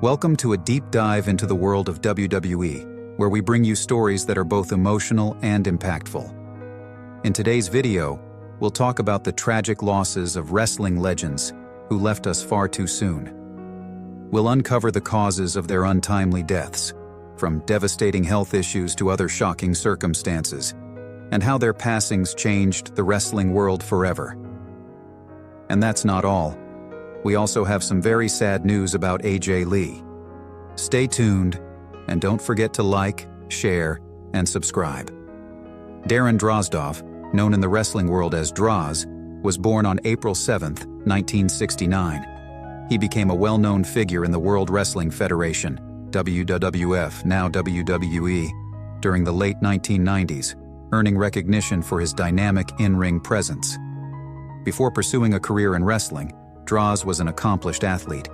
Welcome to a deep dive into the world of WWE, where we bring you stories that are both emotional and impactful. In today's video, we'll talk about the tragic losses of wrestling legends who left us far too soon. We'll uncover the causes of their untimely deaths, from devastating health issues to other shocking circumstances, and how their passings changed the wrestling world forever. And that's not all. We also have some very sad news about AJ Lee. Stay tuned, and don't forget to like, share, and subscribe. Darren Drozdov, known in the wrestling world as Droz, was born on April 7, 1969. He became a well-known figure in the World Wrestling Federation, WWF, now WWE, during the late 1990s, earning recognition for his dynamic in-ring presence. Before pursuing a career in wrestling, Droz was an accomplished athlete.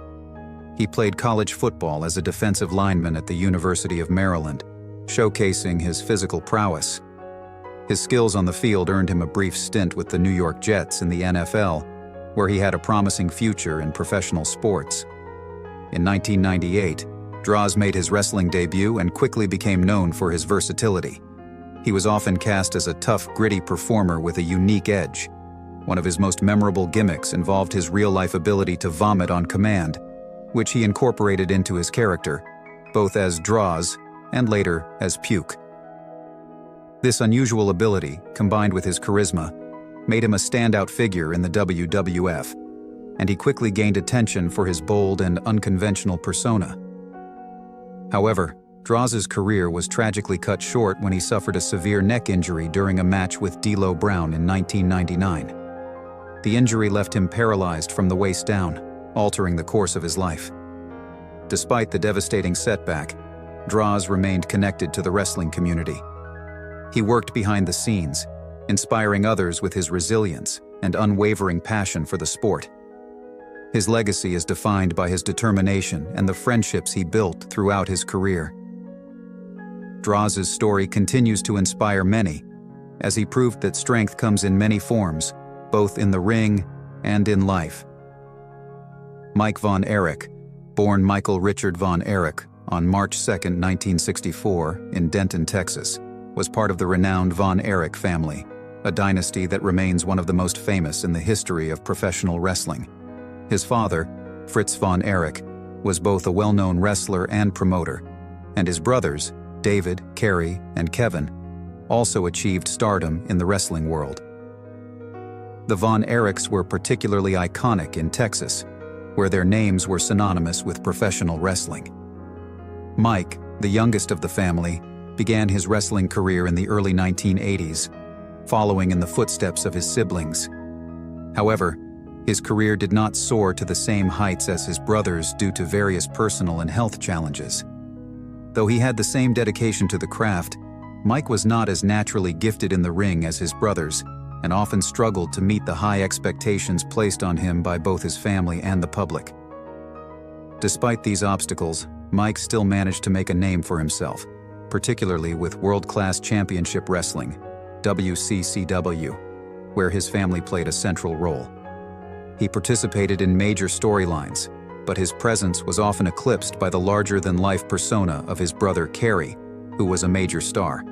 He played college football as a defensive lineman at the University of Maryland, showcasing his physical prowess. His skills on the field earned him a brief stint with the New York Jets in the NFL, where he had a promising future in professional sports. In 1998, Droz made his wrestling debut and quickly became known for his versatility. He was often cast as a tough, gritty performer with a unique edge. One of his most memorable gimmicks involved his real-life ability to vomit on command, which he incorporated into his character, both as Droz and later as Puke. This unusual ability, combined with his charisma, made him a standout figure in the WWF, and he quickly gained attention for his bold and unconventional persona. However, Droz's career was tragically cut short when he suffered a severe neck injury during a match with D'Lo Brown in 1999. The injury left him paralyzed from the waist down, altering the course of his life. Despite the devastating setback, Droz remained connected to the wrestling community. He worked behind the scenes, inspiring others with his resilience and unwavering passion for the sport. His legacy is defined by his determination and the friendships he built throughout his career. Droz's story continues to inspire many, as he proved that strength comes in many forms, both in the ring and in life. Mike Von Erich, born Michael Richard Von Erich on March 2, 1964, in Denton, Texas, was part of the renowned Von Erich family, a dynasty that remains one of the most famous in the history of professional wrestling. His father, Fritz Von Erich, was both a well-known wrestler and promoter, and his brothers, David, Kerry, and Kevin, also achieved stardom in the wrestling world. The Von Erichs were particularly iconic in Texas, where their names were synonymous with professional wrestling. Mike, the youngest of the family, began his wrestling career in the early 1980s, following in the footsteps of his siblings. However, his career did not soar to the same heights as his brothers due to various personal and health challenges. Though he had the same dedication to the craft, Mike was not as naturally gifted in the ring as his brothers, and often struggled to meet the high expectations placed on him by both his family and the public. Despite these obstacles, Mike still managed to make a name for himself, particularly with world-class championship wrestling, WCCW, where his family played a central role. He participated in major storylines, but his presence was often eclipsed by the larger-than-life persona of his brother Kerry, who was a major star.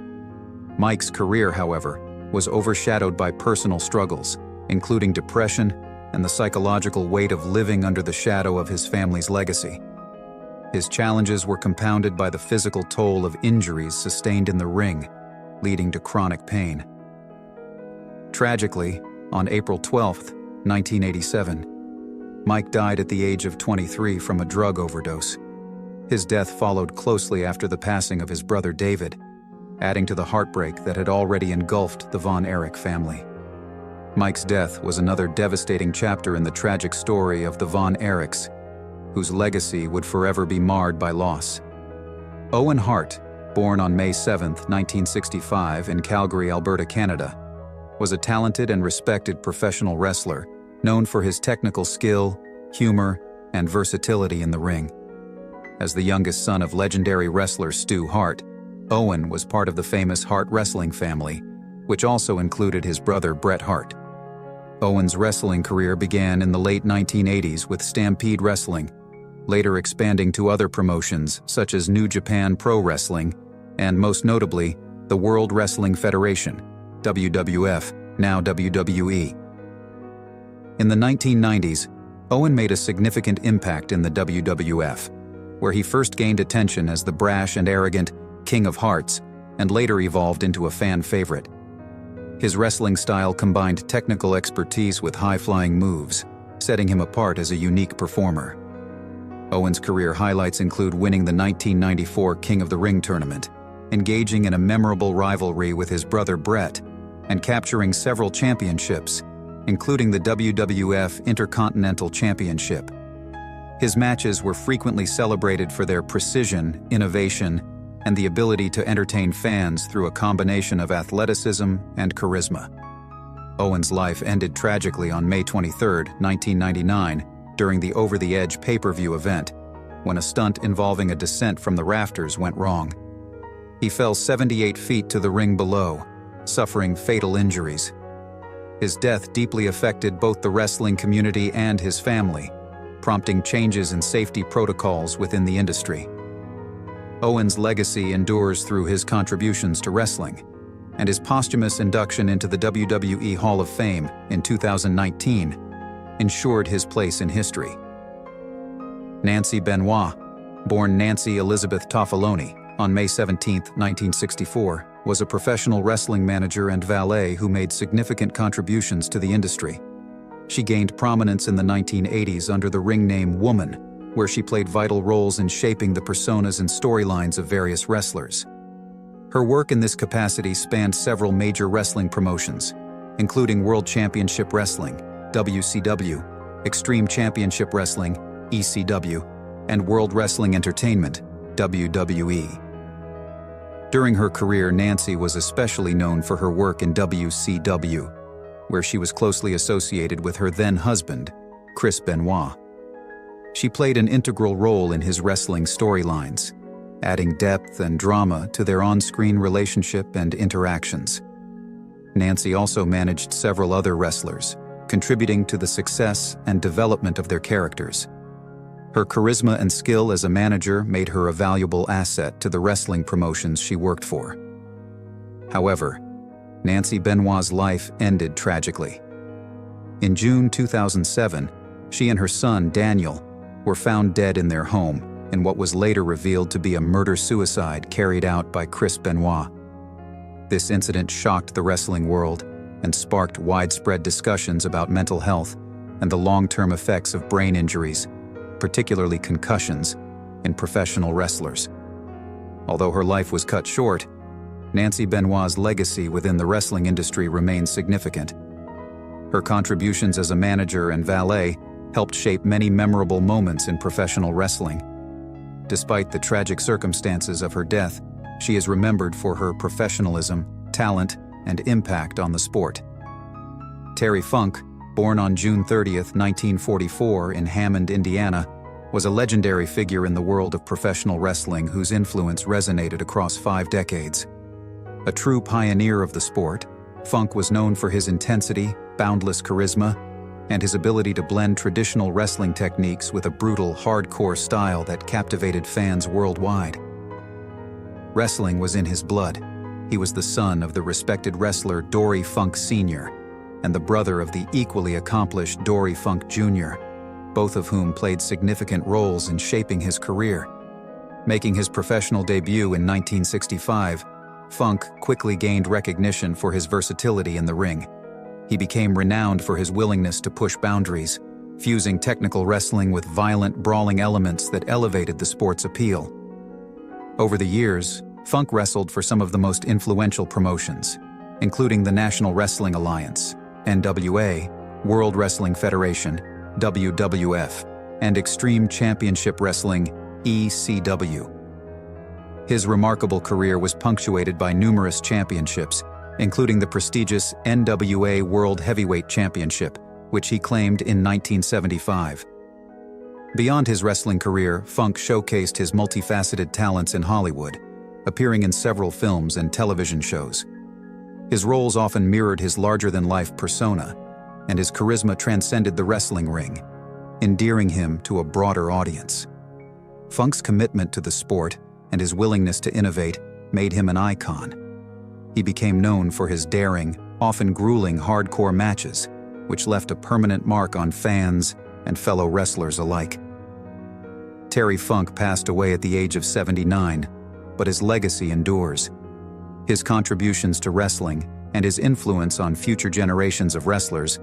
Mike's career, however, was overshadowed by personal struggles, including depression and the psychological weight of living under the shadow of his family's legacy. His challenges were compounded by the physical toll of injuries sustained in the ring, leading to chronic pain. Tragically, on April 12, 1987, Mike died at the age of 23 from a drug overdose. His death followed closely after the passing of his brother David, adding to the heartbreak that had already engulfed the Von Erich family. Mike's death was another devastating chapter in the tragic story of the Von Erichs, whose legacy would forever be marred by loss. Owen Hart, born on May 7, 1965 in Calgary, Alberta, Canada, was a talented and respected professional wrestler known for his technical skill, humor, and versatility in the ring. As the youngest son of legendary wrestler Stu Hart, Owen was part of the famous Hart wrestling family, which also included his brother Bret Hart. Owen's wrestling career began in the late 1980s with Stampede Wrestling, later expanding to other promotions such as New Japan Pro Wrestling and, most notably, the World Wrestling Federation, WWF, now WWE. In the 1990s, Owen made a significant impact in the WWF, where he first gained attention as the brash and arrogant King of Harts and later evolved into a fan favorite. His wrestling style combined technical expertise with high-flying moves, setting him apart as a unique performer. Owen's career highlights include winning the 1994 King of the Ring tournament, engaging in a memorable rivalry with his brother Bret, and capturing several championships, including the WWF Intercontinental Championship. His matches were frequently celebrated for their precision, innovation, and the ability to entertain fans through a combination of athleticism and charisma. Owen's life ended tragically on May 23, 1999, during the Over the Edge pay-per-view event, when a stunt involving a descent from the rafters went wrong. He fell 78 feet to the ring below, suffering fatal injuries. His death deeply affected both the wrestling community and his family, prompting changes in safety protocols within the industry. Owen's legacy endures through his contributions to wrestling, and his posthumous induction into the WWE Hall of Fame in 2019 ensured his place in history. Nancy Benoit, born Nancy Elizabeth Toffaloni on May 17, 1964, was a professional wrestling manager and valet who made significant contributions to the industry. She gained prominence in the 1980s under the ring name Woman, where she played vital roles in shaping the personas and storylines of various wrestlers. Her work in this capacity spanned several major wrestling promotions, including World Championship Wrestling, WCW, Extreme Championship Wrestling, ECW, and World Wrestling Entertainment, WWE. During her career, Nancy was especially known for her work in WCW, where she was closely associated with her then-husband, Chris Benoit. She played an integral role in his wrestling storylines, adding depth and drama to their on-screen relationship and interactions. Nancy also managed several other wrestlers, contributing to the success and development of their characters. Her charisma and skill as a manager made her a valuable asset to the wrestling promotions she worked for. However, Nancy Benoit's life ended tragically. In June 2007, she and her son, Daniel, were found dead in their home in what was later revealed to be a murder-suicide carried out by Chris Benoit. This incident shocked the wrestling world and sparked widespread discussions about mental health and the long-term effects of brain injuries, particularly concussions, in professional wrestlers. Although her life was cut short, Nancy Benoit's legacy within the wrestling industry remains significant. Her contributions as a manager and valet helped shape many memorable moments in professional wrestling. Despite the tragic circumstances of her death, she is remembered for her professionalism, talent, and impact on the sport. Terry Funk, born on June 30, 1944 in Hammond, Indiana, was a legendary figure in the world of professional wrestling whose influence resonated across 5 decades. A true pioneer of the sport, Funk was known for his intensity, boundless charisma, and his ability to blend traditional wrestling techniques with a brutal, hardcore style that captivated fans worldwide. Wrestling was in his blood. He was the son of the respected wrestler Dory Funk Sr. and the brother of the equally accomplished Dory Funk Jr., both of whom played significant roles in shaping his career. Making his professional debut in 1965, Funk quickly gained recognition for his versatility in the ring. He became renowned for his willingness to push boundaries, fusing technical wrestling with violent, brawling elements that elevated the sport's appeal. Over the years, Funk wrestled for some of the most influential promotions, including the National Wrestling Alliance, NWA, World Wrestling Federation, WWF, and Extreme Championship Wrestling, ECW. His remarkable career was punctuated by numerous championships, including the prestigious NWA World Heavyweight Championship, which he claimed in 1975. Beyond his wrestling career, Funk showcased his multifaceted talents in Hollywood, appearing in several films and television shows. His roles often mirrored his larger-than-life persona, and his charisma transcended the wrestling ring, endearing him to a broader audience. Funk's commitment to the sport and his willingness to innovate made him an icon. He became known for his daring, often grueling hardcore matches, which left a permanent mark on fans and fellow wrestlers alike. Terry Funk passed away at the age of 79, but his legacy endures. His contributions to wrestling and his influence on future generations of wrestlers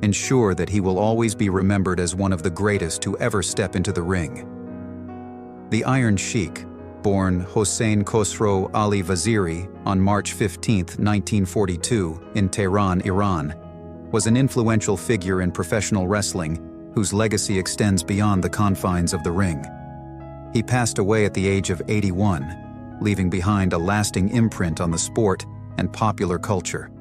ensure that he will always be remembered as one of the greatest to ever step into the ring. The Iron Sheik, born Hossein Khosrow Ali Vaziri on March 15, 1942, in Tehran, Iran, was an influential figure in professional wrestling whose legacy extends beyond the confines of the ring. He passed away at the age of 81, leaving behind a lasting imprint on the sport and popular culture.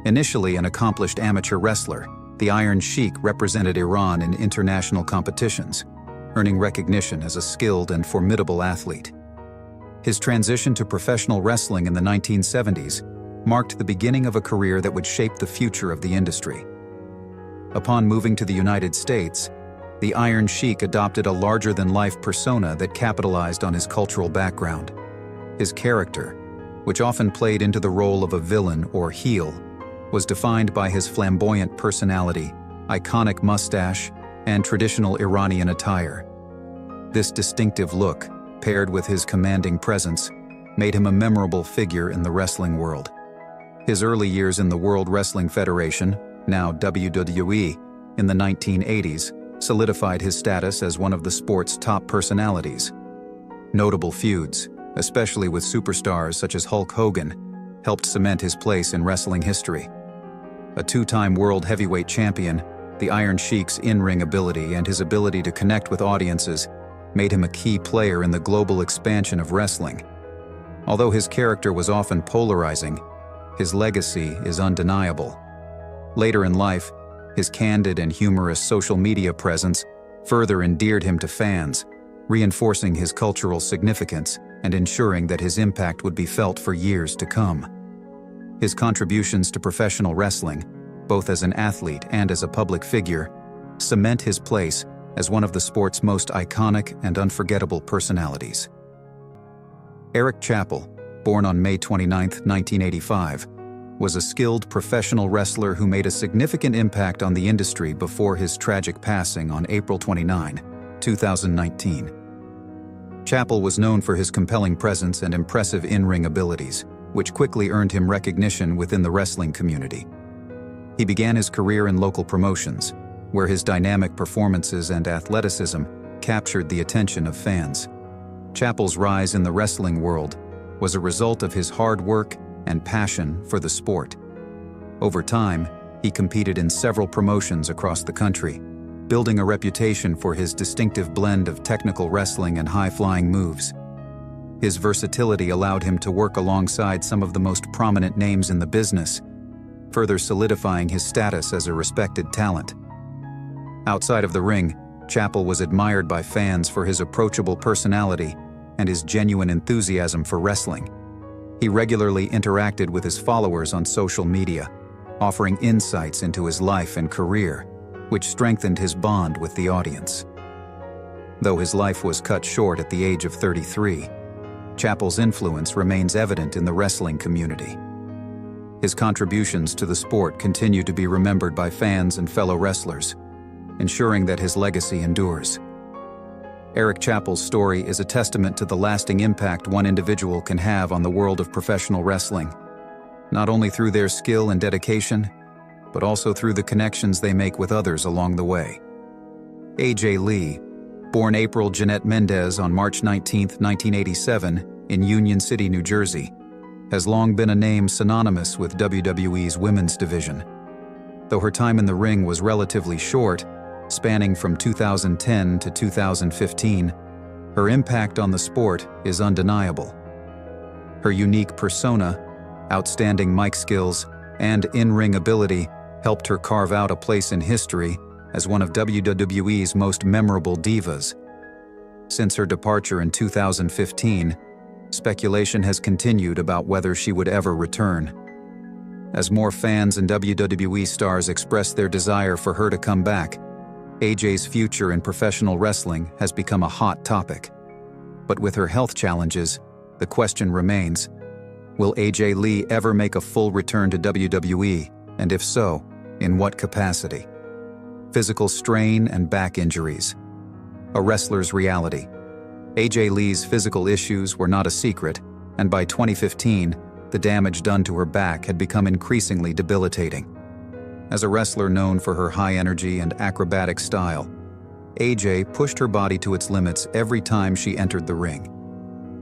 Initially an accomplished amateur wrestler, the Iron Sheik represented Iran in international competitions, earning recognition as a skilled and formidable athlete. His transition to professional wrestling in the 1970s marked the beginning of a career that would shape the future of the industry. Upon moving to the United States, the Iron Sheik adopted a larger-than-life persona that capitalized on his cultural background. His character, which often played into the role of a villain or heel, was defined by his flamboyant personality, iconic mustache, and traditional Iranian attire. This distinctive look, paired with his commanding presence, made him a memorable figure in the wrestling world. His early years in the World Wrestling Federation, now WWE, in the 1980s, solidified his status as one of the sport's top personalities. Notable feuds, especially with superstars such as Hulk Hogan, helped cement his place in wrestling history. A two-time world heavyweight champion, the Iron Sheik's in-ring ability and his ability to connect with audiences made him a key player in the global expansion of wrestling. Although his character was often polarizing, his legacy is undeniable. Later in life, his candid and humorous social media presence further endeared him to fans, reinforcing his cultural significance and ensuring that his impact would be felt for years to come. His contributions to professional wrestling, both as an athlete and as a public figure, cement his place as one of the sport's most iconic and unforgettable personalities. Eric Chappell, born on May 29, 1985, was a skilled professional wrestler who made a significant impact on the industry before his tragic passing on April 29, 2019. Chappell was known for his compelling presence and impressive in-ring abilities, which quickly earned him recognition within the wrestling community. He began his career in local promotions, where his dynamic performances and athleticism captured the attention of fans. Chappell's rise in the wrestling world was a result of his hard work and passion for the sport. Over time, he competed in several promotions across the country, building a reputation for his distinctive blend of technical wrestling and high-flying moves. His versatility allowed him to work alongside some of the most prominent names in the business, further solidifying his status as a respected talent. Outside of the ring, Chappell was admired by fans for his approachable personality and his genuine enthusiasm for wrestling. He regularly interacted with his followers on social media, offering insights into his life and career, which strengthened his bond with the audience. Though his life was cut short at the age of 33, Chappell's influence remains evident in the wrestling community. His contributions to the sport continue to be remembered by fans and fellow wrestlers, ensuring that his legacy endures. Eric Chappell's story is a testament to the lasting impact one individual can have on the world of professional wrestling, not only through their skill and dedication, but also through the connections they make with others along the way. A.J. Lee, born April Jeanette Mendez on March 19, 1987, in Union City, New Jersey, has long been a name synonymous with WWE's women's division. Though her time in the ring was relatively short, spanning from 2010 to 2015, her impact on the sport is undeniable. Her unique persona, outstanding mic skills, and in-ring ability helped her carve out a place in history as one of WWE's most memorable divas. Since her departure in 2015, speculation has continued about whether she would ever return. As more fans and WWE stars express their desire for her to come back, AJ's future in professional wrestling has become a hot topic. But with her health challenges, the question remains, will AJ Lee ever make a full return to WWE, and if so, in what capacity? Physical strain and back injuries. A wrestler's reality. AJ Lee's physical issues were not a secret, and by 2015, the damage done to her back had become increasingly debilitating. As a wrestler known for her high energy and acrobatic style, AJ pushed her body to its limits every time she entered the ring.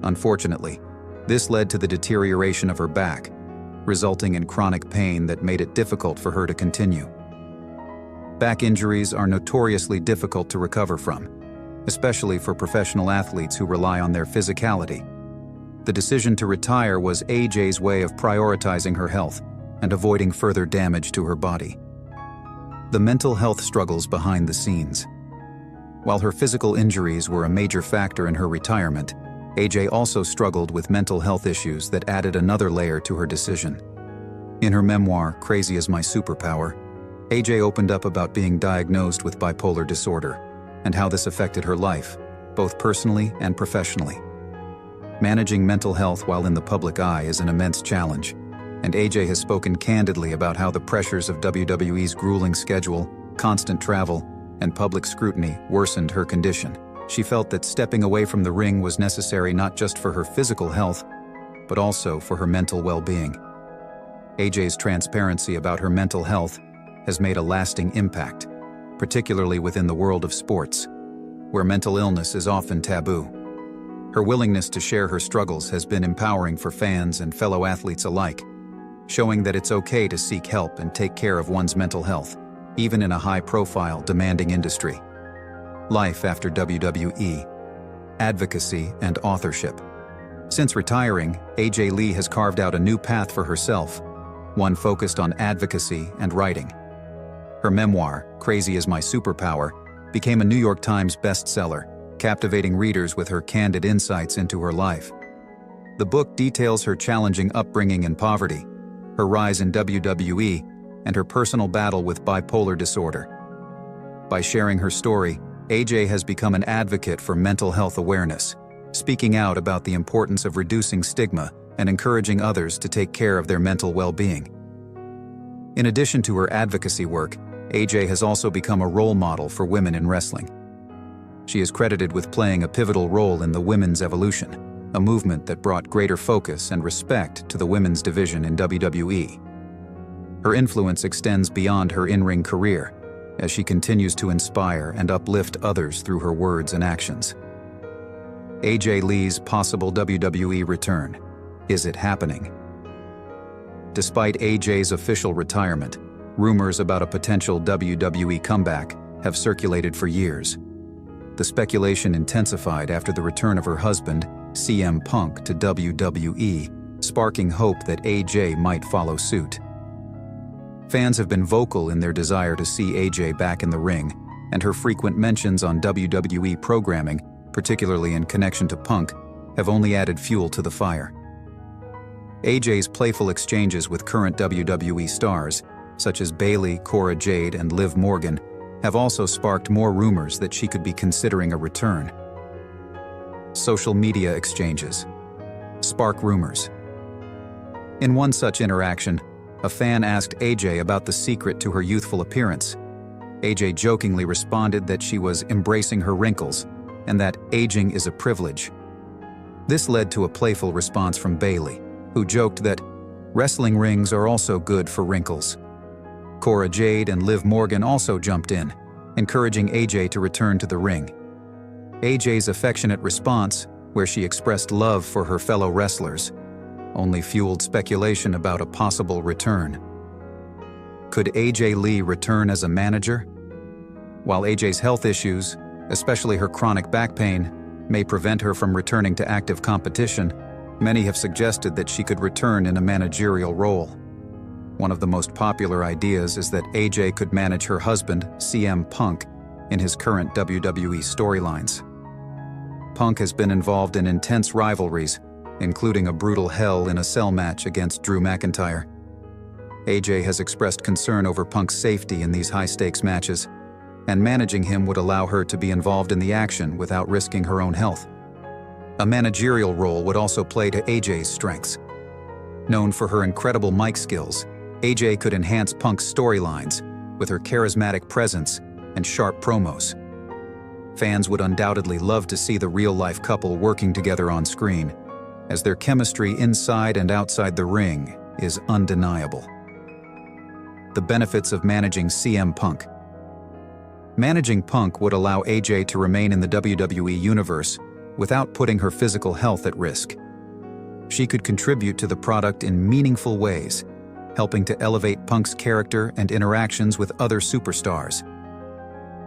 Unfortunately, this led to the deterioration of her back, resulting in chronic pain that made it difficult for her to continue. Back injuries are notoriously difficult to recover from, especially for professional athletes who rely on their physicality. The decision to retire was AJ's way of prioritizing her health and avoiding further damage to her body. The mental health struggles behind the scenes. While her physical injuries were a major factor in her retirement, AJ also struggled with mental health issues that added another layer to her decision. In her memoir, Crazy is My Superpower, AJ opened up about being diagnosed with bipolar disorder and how this affected her life, both personally and professionally. Managing mental health while in the public eye is an immense challenge, and AJ has spoken candidly about how the pressures of WWE's grueling schedule, constant travel, and public scrutiny worsened her condition. She felt that stepping away from the ring was necessary not just for her physical health, but also for her mental well-being. AJ's transparency about her mental health has made a lasting impact, particularly within the world of sports, where mental illness is often taboo. Her willingness to share her struggles has been empowering for fans and fellow athletes alike, showing that it's okay to seek help and take care of one's mental health, even in a high-profile, demanding industry. Life after WWE. Advocacy and authorship. Since retiring, AJ Lee has carved out a new path for herself, one focused on advocacy and writing. Her memoir, Crazy is My Superpower, became a New York Times bestseller, captivating readers with her candid insights into her life. The book details her challenging upbringing in poverty, her rise in WWE, and her personal battle with bipolar disorder. By sharing her story, AJ has become an advocate for mental health awareness, speaking out about the importance of reducing stigma and encouraging others to take care of their mental well-being. In addition to her advocacy work, AJ has also become a role model for women in wrestling. She is credited with playing a pivotal role in the women's evolution, a movement that brought greater focus and respect to the women's division in WWE. Her influence extends beyond her in-ring career, as she continues to inspire and uplift others through her words and actions. AJ Lee's possible WWE return. Is it happening? Despite AJ's official retirement, rumors about a potential WWE comeback have circulated for years. The speculation intensified after the return of her husband, CM Punk, to WWE, sparking hope that AJ might follow suit. Fans have been vocal in their desire to see AJ back in the ring, and her frequent mentions on WWE programming, particularly in connection to Punk, have only added fuel to the fire. AJ's playful exchanges with current WWE stars, such as Bayley, Cora Jade, and Liv Morgan, have also sparked more rumors that she could be considering a return. Social media exchanges spark rumors. In one such interaction, a fan asked AJ about the secret to her youthful appearance. AJ jokingly responded that she was embracing her wrinkles and that aging is a privilege. This led to a playful response from Bayley, who joked that wrestling rings are also good for wrinkles. Cora Jade and Liv Morgan also jumped in, encouraging AJ to return to the ring. AJ's affectionate response, where she expressed love for her fellow wrestlers, only fueled speculation about a possible return. Could AJ Lee return as a manager? While AJ's health issues, especially her chronic back pain, may prevent her from returning to active competition, many have suggested that she could return in a managerial role. One of the most popular ideas is that AJ could manage her husband, CM Punk, in his current WWE storylines. Punk has been involved in intense rivalries, including a brutal Hell in a Cell match against Drew McIntyre. AJ has expressed concern over Punk's safety in these high-stakes matches, and managing him would allow her to be involved in the action without risking her own health. A managerial role would also play to AJ's strengths. Known for her incredible mic skills, AJ could enhance Punk's storylines with her charismatic presence and sharp promos. Fans would undoubtedly love to see the real-life couple working together on screen, as their chemistry inside and outside the ring is undeniable. The benefits of managing CM Punk. Managing Punk would allow AJ to remain in the WWE Universe without putting her physical health at risk. She could contribute to the product in meaningful ways, helping to elevate Punk's character and interactions with other superstars.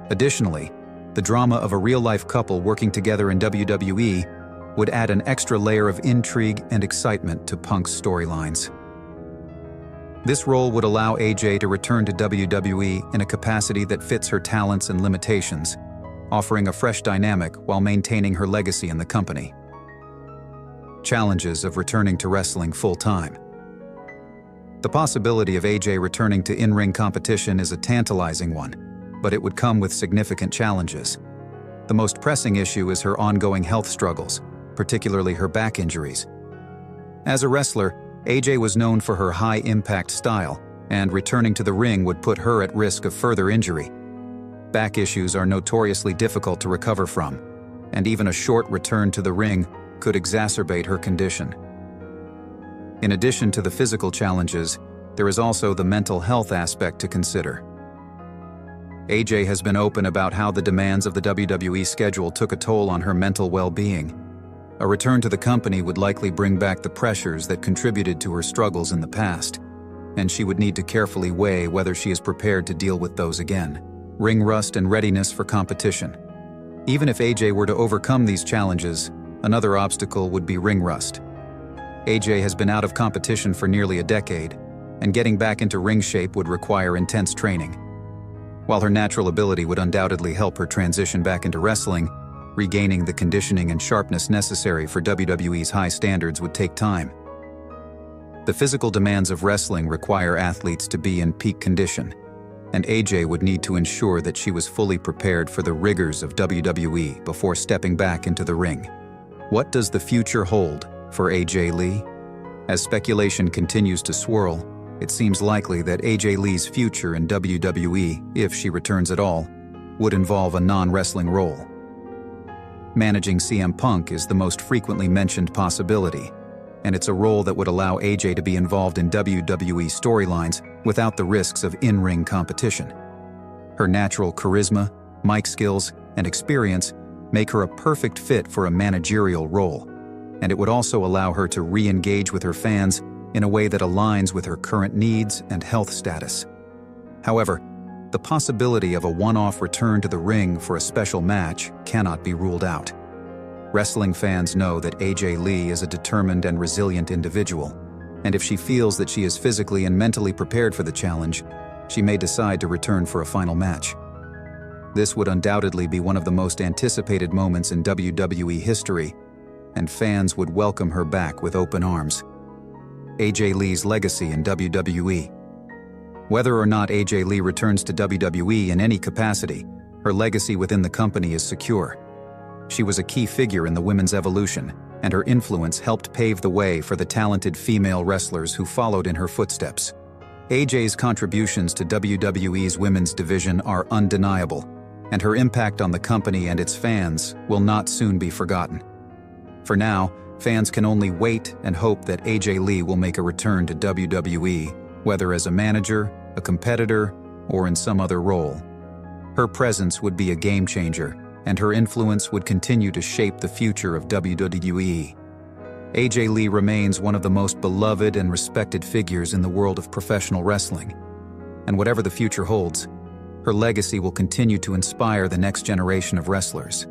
Additionally, the drama of a real-life couple working together in WWE would add an extra layer of intrigue and excitement to Punk's storylines. This role would allow AJ to return to WWE in a capacity that fits her talents and limitations, offering a fresh dynamic while maintaining her legacy in the company. Challenges of returning to wrestling full-time. The possibility of AJ returning to in-ring competition is a tantalizing one, but it would come with significant challenges. The most pressing issue is her ongoing health struggles, particularly her back injuries. As a wrestler, AJ was known for her high-impact style, and returning to the ring would put her at risk of further injury. Back issues are notoriously difficult to recover from, and even a short return to the ring could exacerbate her condition. In addition to the physical challenges, there is also the mental health aspect to consider. AJ has been open about how the demands of the WWE schedule took a toll on her mental well-being. A return to the company would likely bring back the pressures that contributed to her struggles in the past, and she would need to carefully weigh whether she is prepared to deal with those again. Ring rust and readiness for competition. Even if AJ were to overcome these challenges, another obstacle would be ring rust. AJ has been out of competition for nearly a decade, and getting back into ring shape would require intense training. While her natural ability would undoubtedly help her transition back into wrestling, regaining the conditioning and sharpness necessary for WWE's high standards would take time. The physical demands of wrestling require athletes to be in peak condition, and AJ would need to ensure that she was fully prepared for the rigors of WWE before stepping back into the ring. What does the future hold for AJ Lee? As speculation continues to swirl, it seems likely that AJ Lee's future in WWE, if she returns at all, would involve a non-wrestling role. Managing CM Punk is the most frequently mentioned possibility, and it's a role that would allow AJ to be involved in WWE storylines without the risks of in-ring competition. Her natural charisma, mic skills, and experience make her a perfect fit for a managerial role, and it would also allow her to re-engage with her fans in a way that aligns with her current needs and health status. However, the possibility of a one-off return to the ring for a special match cannot be ruled out. Wrestling fans know that AJ Lee is a determined and resilient individual, and if she feels that she is physically and mentally prepared for the challenge, she may decide to return for a final match. This would undoubtedly be one of the most anticipated moments in WWE history, and fans would welcome her back with open arms. AJ Lee's legacy in WWE. Whether or not AJ Lee returns to WWE in any capacity, her legacy within the company is secure. She was a key figure in the women's evolution, and her influence helped pave the way for the talented female wrestlers who followed in her footsteps. AJ's contributions to WWE's women's division are undeniable, and her impact on the company and its fans will not soon be forgotten. For now, fans can only wait and hope that AJ Lee will make a return to WWE, whether as a manager, a competitor, or in some other role. Her presence would be a game-changer, and her influence would continue to shape the future of WWE. AJ Lee remains one of the most beloved and respected figures in the world of professional wrestling. And whatever the future holds, her legacy will continue to inspire the next generation of wrestlers.